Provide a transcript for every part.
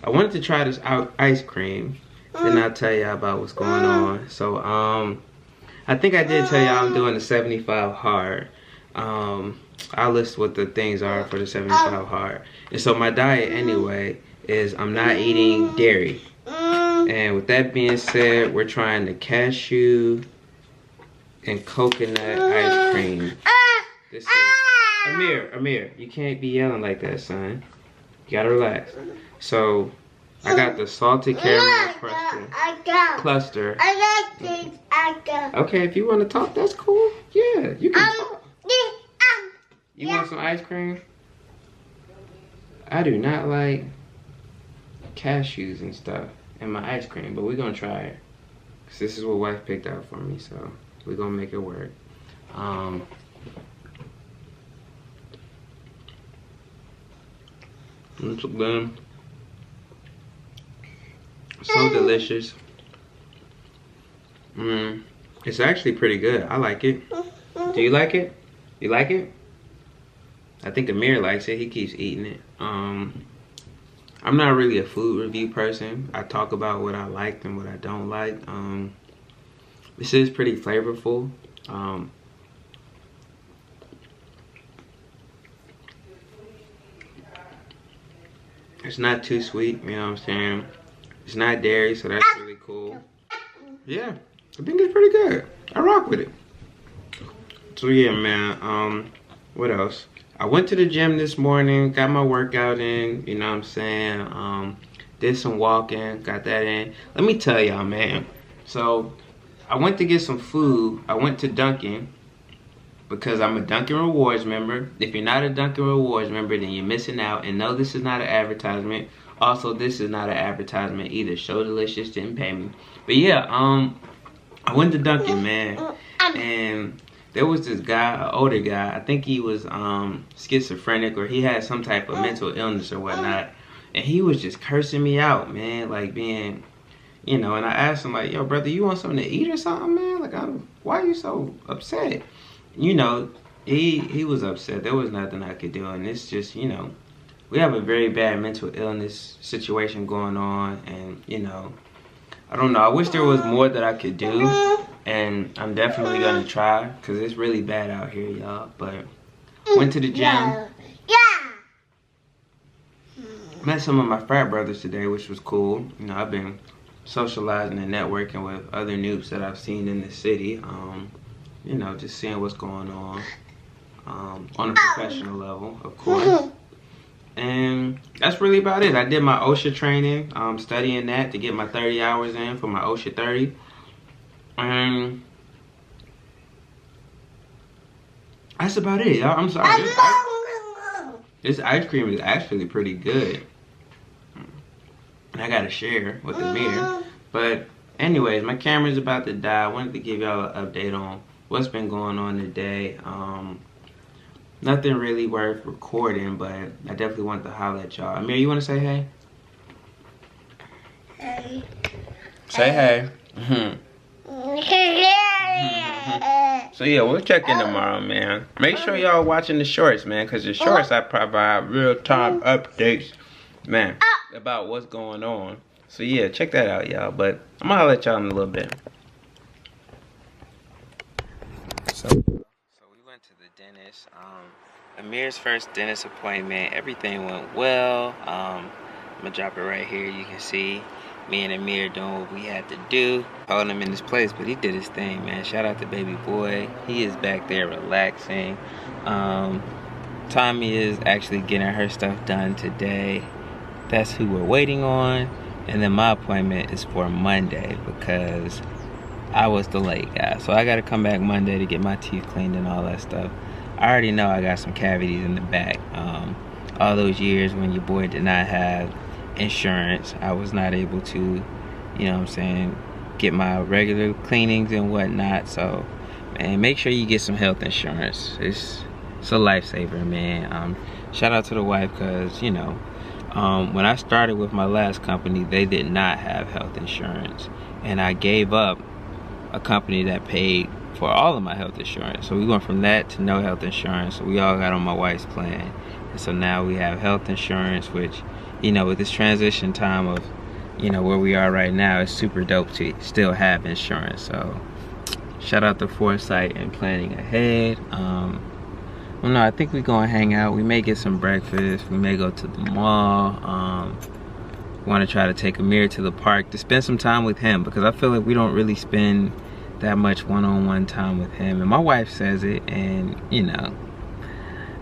I wanted to try this ice cream. Then I'll tell y'all about what's going on. So, I think I did tell y'all I'm doing the 75 hard. I'll list what the things are for the 75 hard. And so my diet anyway is I'm not eating dairy. And with that being said, we're trying the cashew and coconut ice cream. This is Amir, you can't be yelling like that, son. You gotta relax. So I got the salted caramel cluster. Okay, if you want to talk, that's cool. Yeah, you can talk. You want some ice cream? I do not like cashews and stuff in my ice cream, but we're gonna try it. Cause this is what wife picked out for me, so we're gonna make it work. It's good. So delicious. It's actually pretty good. I like it. Do you like it? You like it? I think Amir likes it. He keeps eating it. I'm not really a food review person. I talk about what I like and what I don't like. This is pretty flavorful. It's not too sweet, you know what I'm saying? It's not dairy, so that's really cool. Yeah, I think it's pretty good. I rock with it. So yeah, man, what else? I went to the gym this morning, got my workout in, you know what I'm saying? Did some walking, got that in. Let me tell y'all, man. So, I went to get some food. I went to Dunkin'. Because I'm a Dunkin' Rewards member. If you're not a Dunkin' Rewards member, then you're missing out. And no, this is not an advertisement. Also, this is not an advertisement either. Show Delicious didn't pay me. But yeah, I went to Dunkin', man. And there was this guy, an older guy. I think he was schizophrenic, or he had some type of mental illness or whatnot. And he was just cursing me out, man. Like being, you know, and I asked him, like, yo, brother, you want something to eat or something, man? Like, why are you so upset? You know, he was upset. There was nothing I could do, and it's just, you know, we have a very bad mental illness situation going on, and, you know, I don't know. I wish there was more that I could do, and I'm definitely gonna try, because it's really bad out here, y'all. But went to the gym. Met some of my frat brothers today, which was cool. You know, I've been socializing and networking with other noobs that I've seen in the city. You know, just seeing what's going on a professional level, of course. And that's really about it. I did my OSHA training, studying that to get my 30 hours in for my OSHA 30. And that's about it, y'all. I'm sorry. This ice cream is actually pretty good. And I gotta share with Amir. But anyways, my camera's about to die. I wanted to give y'all an update on what's been going on today. Nothing really worth recording, but I definitely want to holler at y'all. Amir, you want to say hey? Hey. Say hey. So yeah, we'll check in tomorrow, man. Make sure y'all watching the shorts, man, because the shorts I provide real-time updates, man, about what's going on. So yeah, check that out, y'all. But I'm gonna holler at y'all in a little bit. So we went to the dentist. Amir's first dentist appointment. Everything went well. I'm gonna drop it right here. You can see me and Amir doing what we had to do. Holding him in his place, but he did his thing, man. Shout out to baby boy. He is back there relaxing. Tommy is actually getting her stuff done today. That's who we're waiting on. And then my appointment is for Monday because I was the late guy. So I gotta come back Monday to get my teeth cleaned and all that stuff. I already know I got some cavities in the back. All those years when your boy did not have insurance, I was not able to, you know what I'm saying, get my regular cleanings and whatnot. So, man, make sure you get some health insurance. It's a lifesaver, man. Shout out to the wife, because, you know, when I started with my last company, they did not have health insurance. And I gave up a company that paid for all of my health insurance. So we went from that to no health insurance. So we all got on my wife's plan. And so now we have health insurance, which you know, with this transition time of, you know, where we are right now, it's super dope to still have insurance. So shout out to foresight and planning ahead. Well, no, I think we're gonna hang out. We may get some breakfast. We may go to the mall. Want to try to take Amir to the park to spend some time with him, because I feel like we don't really spend that much one-on-one time with him. And my wife says it, and you know,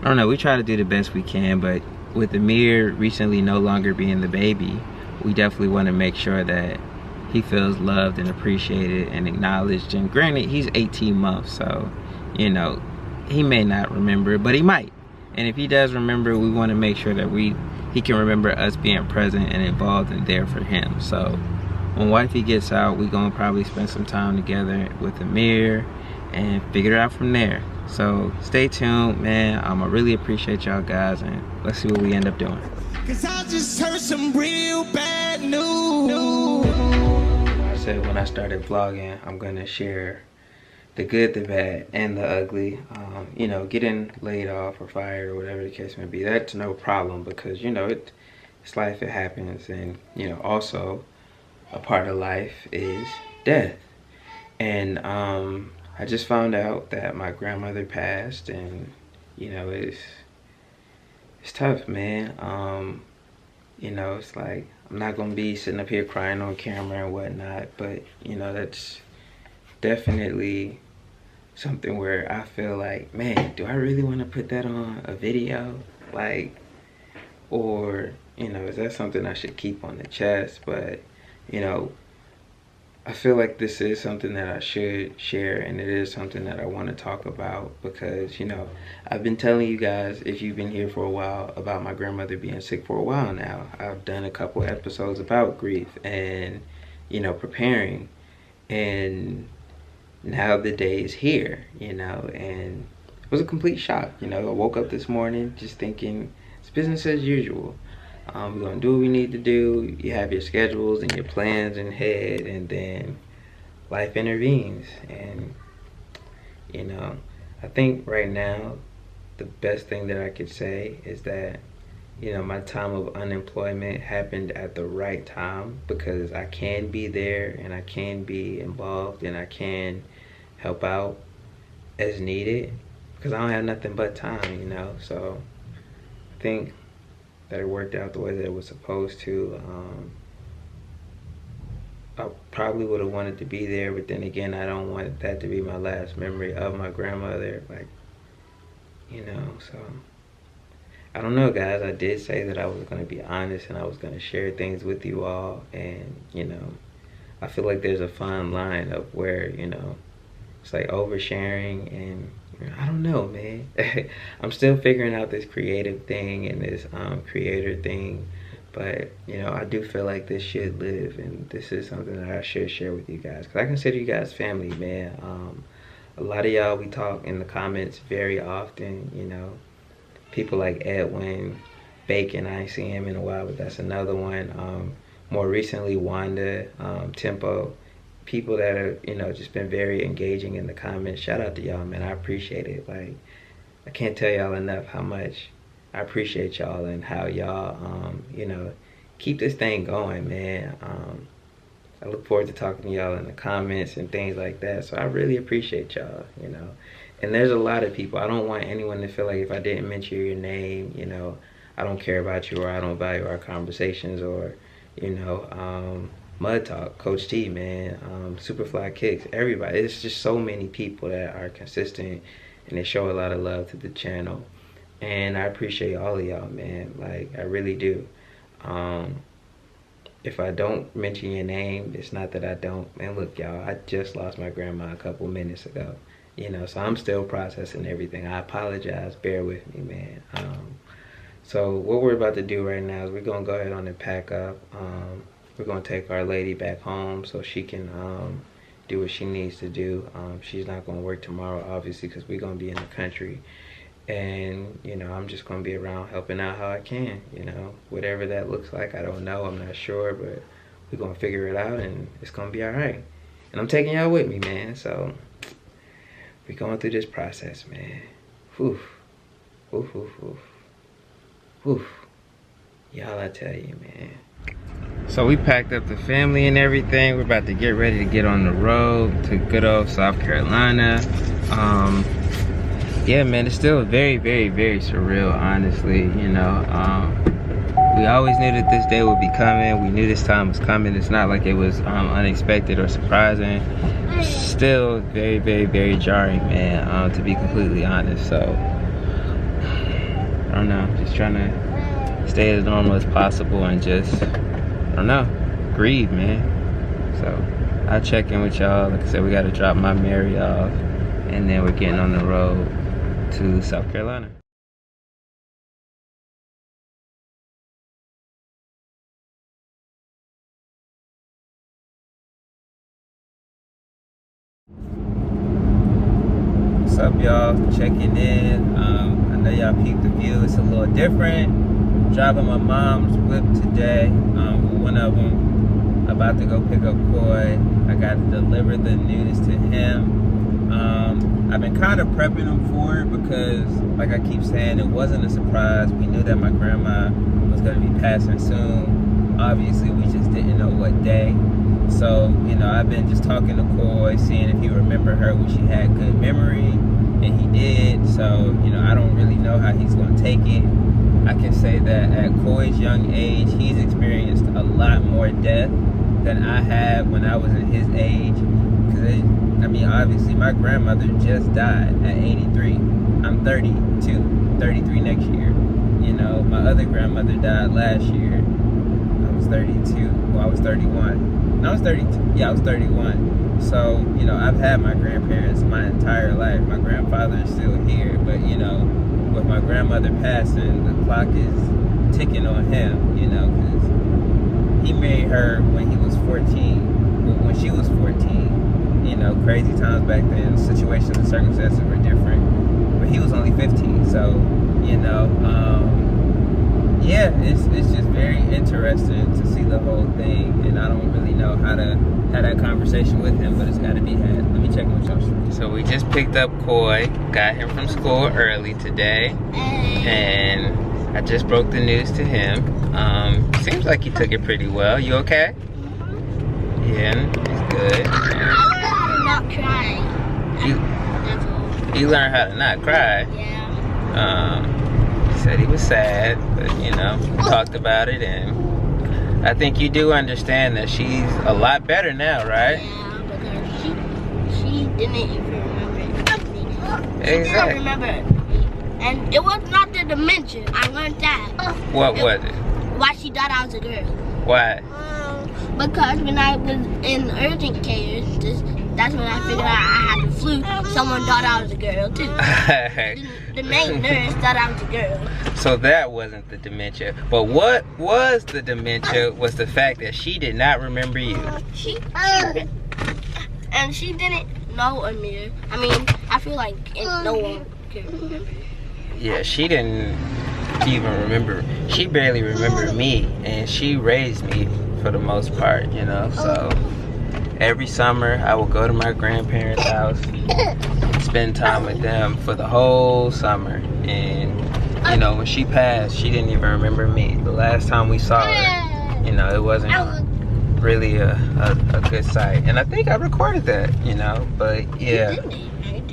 I don't know, we try to do the best we can, but with Amir recently no longer being the baby, we definitely want to make sure that he feels loved and appreciated and acknowledged. And granted, he's 18 months, so you know, he may not remember, but he might. And if he does remember, we want to make sure that he can remember us being present and involved and there for him. So when wifey gets out, we gonna probably spend some time together with Amir and figure it out from there. So stay tuned, man. I really appreciate y'all guys, and let's see what we end up doing. Cause I just heard some real bad news. I said when I started vlogging, I'm gonna share the good, the bad, and the ugly. You know, getting laid off or fired or whatever the case may be, that's no problem, because you know, it's life, it happens. And you know, also a part of life is death. And I just found out that my grandmother passed, and you know, it's tough, man. You know, it's like, I'm not gonna be sitting up here crying on camera and whatnot, but you know, that's definitely something where I feel like, man, do I really want to put that on a video? Like, or, you know, is that something I should keep on the chest? But, you know, I feel like this is something that I should share, and it is something that I want to talk about, because, you know, I've been telling you guys, if you've been here for a while, about my grandmother being sick for a while now. I've done a couple episodes about grief and, you know, preparing, and now the day is here, you know, and it was a complete shock. You know, I woke up this morning just thinking it's business as usual. We're gonna do what we need to do. You have your schedules and your plans in head, and then life intervenes. And you know, I think right now the best thing that I could say is that, you know, my time of unemployment happened at the right time, because I can be there and I can be involved and I can help out as needed, because I don't have nothing but time, you know. So I think that it worked out the way that it was supposed to. I probably would have wanted to be there, but then again, I don't want that to be my last memory of my grandmother, like, you know. So I don't know, guys. I did say that I was going to be honest and I was going to share things with you all. And, you know, I feel like there's a fine line of where, you know, it's like oversharing, and you know, I don't know, man. I'm still figuring out this creative thing and this creator thing. But, you know, I do feel like this should live, and this is something that I should share with you guys, because I consider you guys family, man. A lot of y'all, we talk in the comments very often, you know. People like Edwin, Bacon, I ain't seen him in a while, but that's another one. More recently, Wanda, Tempo, people that have, you know, just been very engaging in the comments. Shout out to y'all, man. I appreciate it. Like, I can't tell y'all enough how much I appreciate y'all, and how y'all, you know, keep this thing going, man. I look forward to talking to y'all in the comments and things like that. So I really appreciate y'all, you know. And there's a lot of people. I don't want anyone to feel like if I didn't mention your name, you know, I don't care about you, or I don't value our conversations, or, you know, Mud Talk, Coach T, man, Superfly Kicks, everybody. It's just so many people that are consistent, and they show a lot of love to the channel. And I appreciate all of y'all, man. Like, I really do. If I don't mention your name, it's not that I don't. Man, look, y'all, I just lost my grandma a couple minutes ago. You know, so I'm still processing everything. I apologize. Bear with me, man. So what we're about to do right now is we're going to go ahead on and pack up. We're going to take our lady back home so she can do what she needs to do. She's not going to work tomorrow, obviously, because we're going to be in the country. And, you know, I'm just going to be around helping out how I can, you know. Whatever that looks like, I don't know. I'm not sure, but we're going to figure it out, and it's going to be all right. And I'm taking y'all with me, man. So we're going through this process, man. Whew. Whew, whew, whew. Whew. Y'all, I tell you, man. So we packed up the family and everything. We're about to get ready to get on the road to good old South Carolina. Yeah, man, it's still very, very, very surreal, honestly, you know. We always knew that this day would be coming. We knew this time was coming. It's not like it was unexpected or surprising. Still very, very, very jarring, man, to be completely honest. So, I don't know, just trying to stay as normal as possible and just, I don't know, grieve, man. So, I'll check in with y'all. Like I said, we gotta drop my Mary off, and then we're getting on the road to South Carolina. What's up, y'all? Checking in. I know y'all peeped the view. It's a little different. Driving my mom's whip today. One of them about to go pick up Coy. I got to deliver the news to him. I've been kind of prepping him for it because, like I keep saying, it wasn't a surprise. We knew that my grandma was going to be passing soon. Obviously, we just didn't know what day. So, you know, I've been just talking to Coy, seeing if he remembered her when she had good memory, and he did. So, you know, I don't really know how he's going to take it. I can say that at Coy's young age, he's experienced a lot more death than I have when I was in his age. Because, I mean, obviously, my grandmother just died at 83. I'm 32, 33 next year. You know, my other grandmother died last year. I was 32. Well, I was 31. No, I was 32. Yeah, I was 31. So, you know, I've had my grandparents my entire life. My grandfather is still here. But, you know, with my grandmother passing, the clock is ticking on him, you know, because he married her when he was 14. Well, when she was 14. You know, crazy times back then. Situations and circumstances were different. But he was only 15. So, you know, yeah, it's just very interesting to see the whole thing, and I don't really know how to have that conversation with him, but it's got to be had. Let me check with y'all. So we just picked up Coy, got him from school early today, and I just broke the news to him. Seems like he took it pretty well. You okay? Yeah, he's good. Not crying. You learned how to not cry. Yeah. He said he was sad, but you know, we talked about it, and I think you do understand that she's a lot better now, right? Yeah, because she didn't even remember anything. She Exactly. didn't remember anything. And it was not the dementia. I learned that. What was it? Why she thought I was a girl. Why? Because when I was in urgent care, that's when I figured out I had the flu. Someone thought I was a girl too. The main nurse thought I was a girl. So that wasn't the dementia. But what was the dementia was the fact that she did not remember you. And she didn't know Amir. I mean, I feel like no one could remember. Yeah, she didn't even remember. She barely remembered me, and she raised me for the most part, you know. So every summer I will go to my grandparents' house, spend time with them for the whole summer. And you know, when she passed, she didn't even remember me. The last time we saw her, you know, it wasn't really a good sight. And I think I recorded that, you know, but yeah.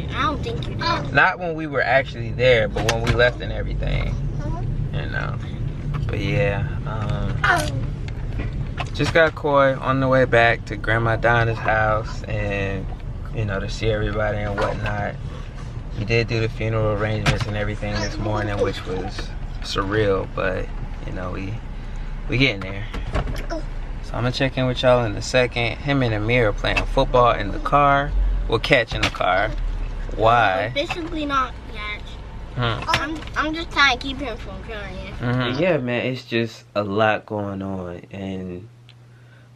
I don't think you did. Not when we were actually there, but when we left and everything, you know. But yeah, just got Coy on the way back to Grandma Donna's house, and you know, to see everybody and whatnot. We did do the funeral arrangements and everything this morning, which was surreal, but you know, we getting there. So I'm gonna check in with y'all in a second. Him and Amir are playing football in the car. We'll catch in the car. Why? Basically not catch. I'm just trying to keep him from crying. Yeah, man, it's just a lot going on, and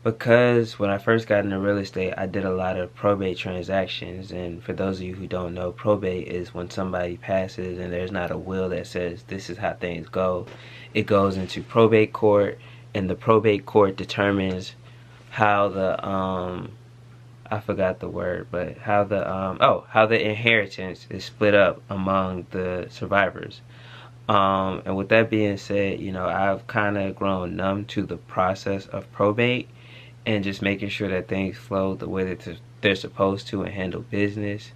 because when I first got into real estate, I did a lot of probate transactions. And for those of you who don't know, probate is when somebody passes and there's not a will that says this is how things go. It goes into probate court, and the probate court determines how the I forgot the word, but how the inheritance is split up among the survivors. And with that being said, you know, I've kind of grown numb to the process of probate and just making sure that things flow the way that they're supposed to and handle business.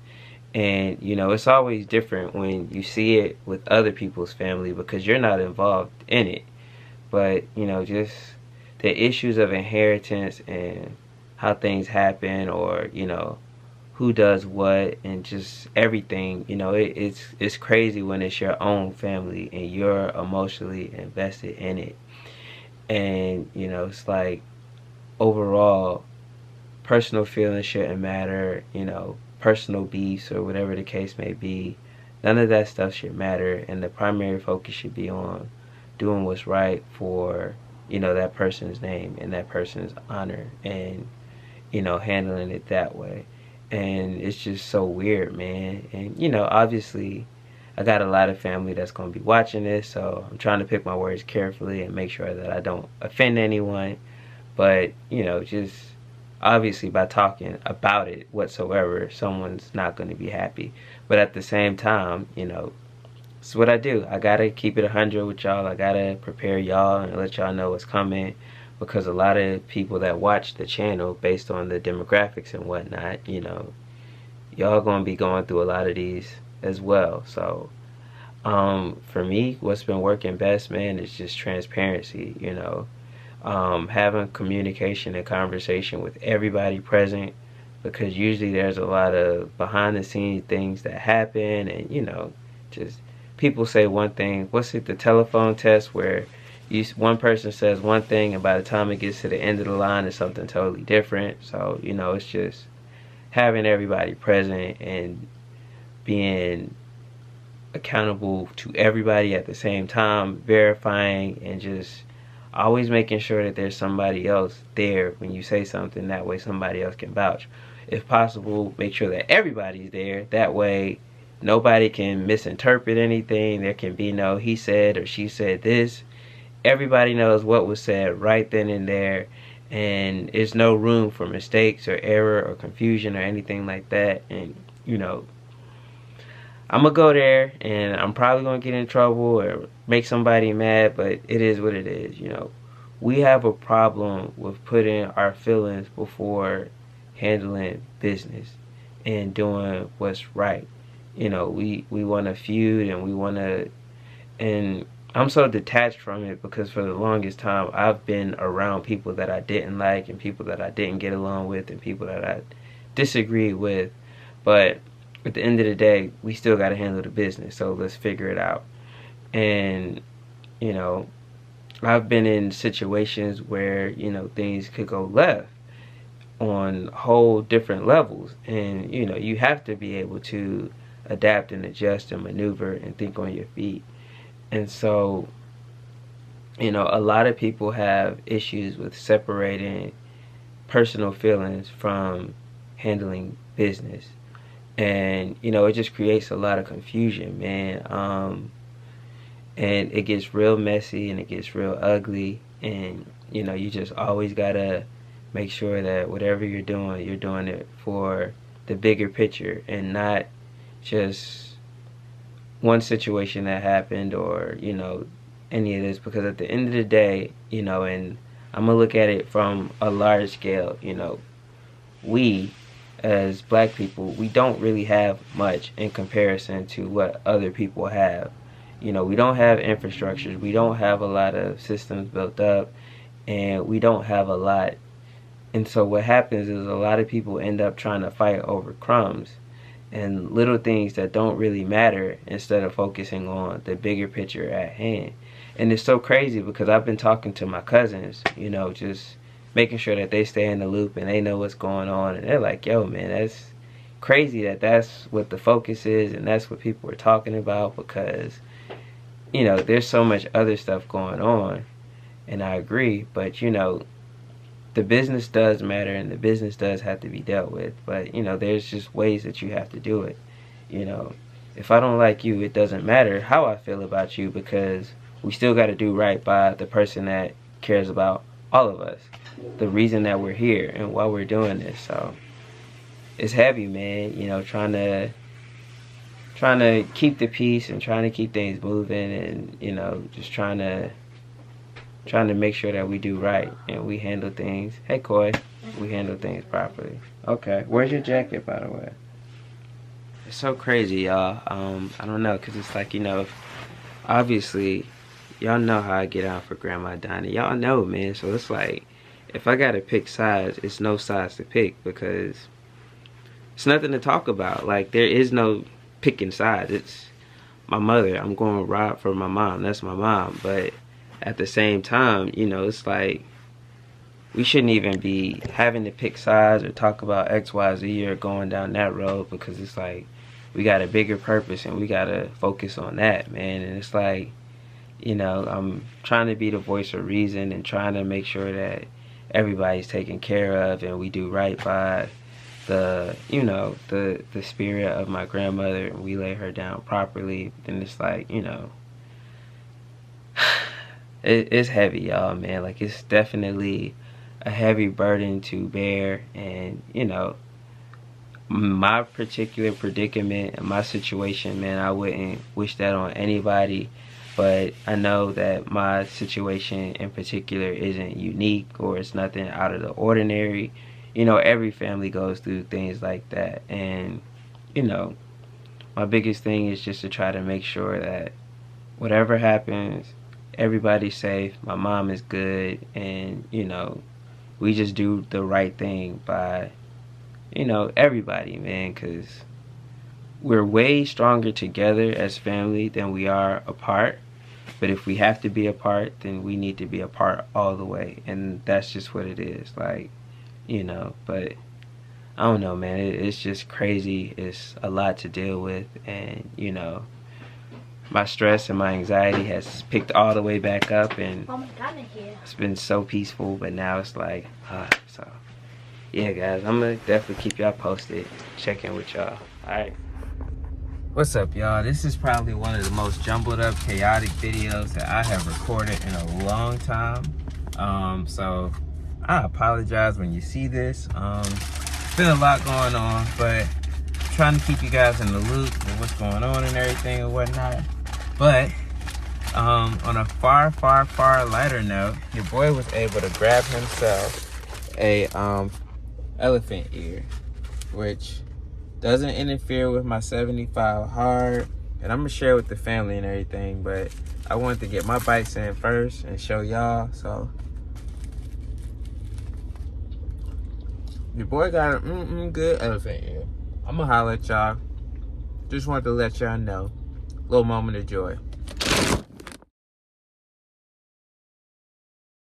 And, you know, it's always different when you see it with other people's family because you're not involved in it. But, you know, just the issues of inheritance and how things happen, or, you know, who does what, and just everything, you know, it's crazy when it's your own family and you're emotionally invested in it. And, you know, it's like, overall, personal feelings shouldn't matter, you know, personal beefs or whatever the case may be. None of that stuff should matter, and the primary focus should be on doing what's right for, you know, that person's name and that person's honor, and, you know, handling it that way. And it's just so weird, man. And, you know, obviously I got a lot of family that's going to be watching this, so I'm trying to pick my words carefully and make sure that I don't offend anyone. But, you know, just obviously by talking about it whatsoever, someone's not going to be happy. But at the same time, you know, it's what I do. I got to keep it 100 with y'all. I got to prepare y'all and let y'all know what's coming, because a lot of people that watch the channel, based on the demographics and whatnot, you know, y'all going to be going through a lot of these as well. So for me, what's been working best, man, is just transparency, you know. Having communication and conversation with everybody present, because usually there's a lot of behind the scenes things that happen, and, you know, just people say one thing. What's it, the telephone test, where one person says one thing and by the time it gets to the end of the line it's something totally different. So, you know, it's just having everybody present and being accountable to everybody at the same time, verifying, and just always making sure that there's somebody else there when you say something. That way somebody else can vouch. If possible, make sure that everybody's there. That way nobody can misinterpret anything. There can be no he said or she said this. Everybody knows what was said right then and there, and there's no room for mistakes or error or confusion or anything like that. And, you know, I'm gonna go there and I'm probably gonna get in trouble or make somebody mad, but it is what it is. You know, we have a problem with putting our feelings before handling business and doing what's right. You know, we want to feud, and we want to, and I'm so detached from it because for the longest time I've been around people that I didn't like, and people that I didn't get along with, and people that I disagreed with. But at the end of the day, we still got to handle the business, so let's figure it out. And, you know, I've been in situations where, you know, things could go left on whole different levels, and, you know, you have to be able to adapt and adjust and maneuver and think on your feet. And so, you know, a lot of people have issues with separating personal feelings from handling business. And, you know, it just creates a lot of confusion, man. And it gets real messy and it gets real ugly. And, you know, you just always gotta make sure that whatever you're doing it for the bigger picture, and not just one situation that happened, or, you know, any of this. Because at the end of the day, you know, and I'm gonna look at it from a large scale, you know, we as black people, we don't really have much in comparison to what other people have. You know, we don't have infrastructures, we don't have a lot of systems built up, and we don't have a lot. And so what happens is a lot of people end up trying to fight over crumbs and little things that don't really matter, instead of focusing on the bigger picture at hand. And it's so crazy because I've been talking to my cousins, you know, just making sure that they stay in the loop and they know what's going on, and they're like, yo, man, that's crazy that that's what the focus is and that's what people are talking about, because, you know, there's so much other stuff going on. And I agree, but, you know, the business does matter and the business does have to be dealt with. But, you know, there's just ways that you have to do it. You know, if I don't like you, it doesn't matter how I feel about you, because we still got to do right by the person that cares about all of us, the reason that we're here and why we're doing this. So it's heavy, man, you know, trying to trying to keep the peace and trying to keep things moving, and you know, just trying to make sure that we do right and we handle things. Hey, Coy, we handle things properly. Okay, where's your jacket, by the way? It's so crazy, y'all. I don't know, cause it's like, you know, obviously, y'all know how I get out for Grandma Donnie. Y'all know, man. So it's like, if I gotta pick sides, it's no sides to pick because it's nothing to talk about. Like, there is no picking sides. It's my mother. I'm going to ride for my mom. That's my mom. But at the same time, you know, it's like we shouldn't even be having to pick sides or talk about X, Y, Z or going down that road, because it's like we got a bigger purpose and we got to focus on that, man. And it's like, you know, I'm trying to be the voice of reason and trying to make sure that everybody's taken care of and we do right by the, you know, the spirit of my grandmother, and we lay her down properly. Then it's like, you know, it's heavy, y'all, man. Like, it's definitely a heavy burden to bear. And you know, my particular predicament and my situation, man, I wouldn't wish that on anybody. But I know that my situation in particular isn't unique, or it's nothing out of the ordinary. You know, every family goes through things like that. And, you know, my biggest thing is just to try to make sure that whatever happens, everybody's safe, my mom is good, and, you know, we just do the right thing by, you know, everybody, man, because we're way stronger together as family than we are apart. But if we have to be apart, then we need to be apart all the way. And that's just what it is. Like, you know, but I don't know, man. It's just crazy. It's a lot to deal with. And, you know, my stress and my anxiety has picked all the way back up. And it's been so peaceful. But now it's like, so, yeah, guys. I'm going to definitely keep y'all posted. Check in with y'all. All right. What's up, y'all? This is probably one of the most jumbled up, chaotic videos that I have recorded in a long time. So I apologize when you see this. It's been a lot going on, but I'm trying to keep you guys in the loop with what's going on and everything and whatnot. But on a far, far, far lighter note, your boy was able to grab himself a elephant ear, which doesn't interfere with my 75 hard, and I'm gonna share with the family and everything, but I wanted to get my bites in first and show y'all. So your boy got a good elephant ear. I'm gonna holler at y'all. Just wanted to let y'all know. Little moment of joy.